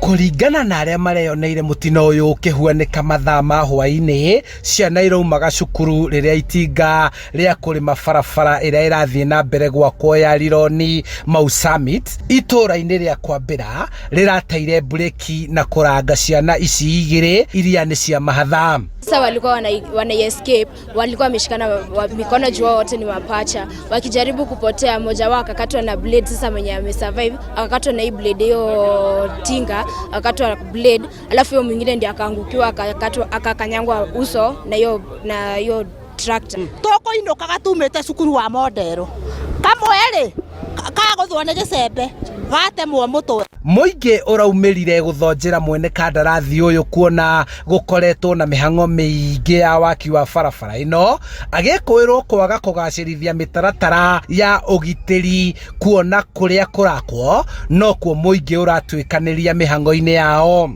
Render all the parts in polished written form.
Kuringana na aria mareyoneire mutino uyu ukihuanika mathaa ma hwaini, ciana iraumaga cukuru riria itinga ria kurima barabara iria irathie na mbere gwakwo ya Rironi Mau Summit itura-ini ria Kwambira rirateire breki na kuranga ciana ici igiri iria ni cia mahatha. Sasa walikuwa wana escape, walikuwa wameshikana mikono juu wote ni mapacha, wakijaribu kupotea. Mmoja wao akakatwa na blade, sasa mwenye amesurvive akakatwa na hii blade, hiyo tinga akakatwa blade, alafu hiyo mwingine ndiye akaangukiwa akakanyangwa uso na hiyo tractor. Toko ino kagatumete cukuru wa Modero kamwere kagothwo ni gicembe gatemwo mutwe. Muingi uraumirire guthonjera mwene kandarathi uyu kuona gukoretwo na mihango miingi ya waki wa barabara ino, agekwirwo kwaga kugacirithia mitaratara ya ugitiri kuona kuria kurakwo no kuo muingi uratwikaniria mihango-ini yao.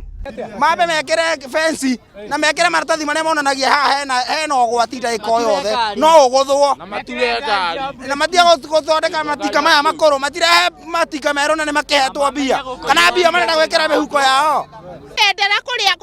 Mabe mekere fence na mekere maratathi maria monanagia haha hena ugwati ndaika yothe no uguthwo na matige ngari na matia guthondeka matika maya makoro matirehe matika mero na ni makehetwo mbia kana mbia marenda gwikira mihuko yao endera kuria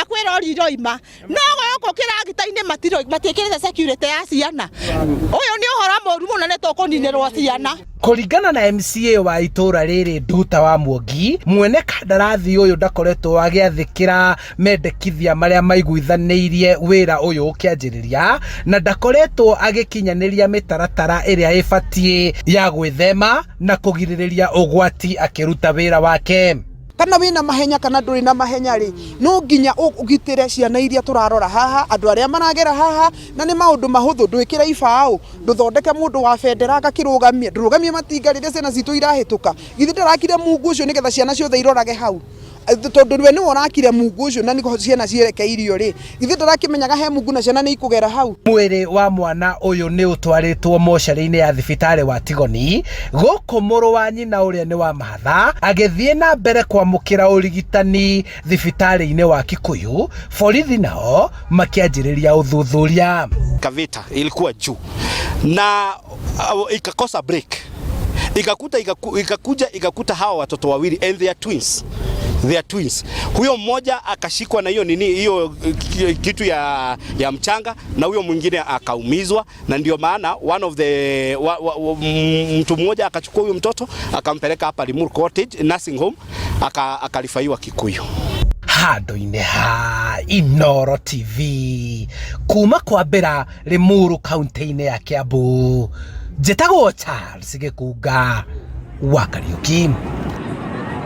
kwirori roima no goko kiragita-ini matiikirite security ya ciana. Uyu ni uhoro moru muno ni tukuninirwo ciana. Kuringana na MCA wa itura riri Nduta wa Mwangi, mwene kandarathi uyu ndakoretwo agiathikira mendekithia maria maiguithanirie wira uyu ukianjiriria na ndakoretwo agikinyaniria mitaratara iria ibatie ya gwithema na kugiririria ugwati akiruta wira wake. Kana wina mahenya kana nduri na mahenya ri no nginya ugitire ciana iria turarora haha, andu aria maragera haha na ni maundu mahuthu ndwikira ibao nduthondeke mundu wa bendera akakirugamia ndurugamie matinga riria ciana citu irahituka githi ndarakire mungu ucio nigetha ciana ciothe irorage hau tondu we ni worakire mungu ucio na niko ciana cierekeirio ri githi ndarakimenyaga he mungu na ciana ni ikugera hau. Mwiri wa mwana uyu ni utwaritwo mochari-ini ya thibitari wa Tigoni guku muru wa nyina uria ni wa mahatha agithie na mbere kwamukira urigitani thibitari-ini wa Kikuyu. Borithi nao makianjiriria uthuthuria. Kavita ilikuwa juu na ikakosa break, ikakuja hawa watoto wawili and they are twins. Huyo mmoja akashikwa na hiyo kitu ya mchanga na huyo mwingine akaumizwa, na ndio maana mtu mmoja akachukua huyo mtoto akampeleka hapa Limuru Cottage Nursing Home akalifaiwa Kikuyu. Handu-ini ha Inooro TV kuma Kwambira Limuru kaunti-ini ya Kiambu, njitagwo Charles Gikunga wa Kariuki.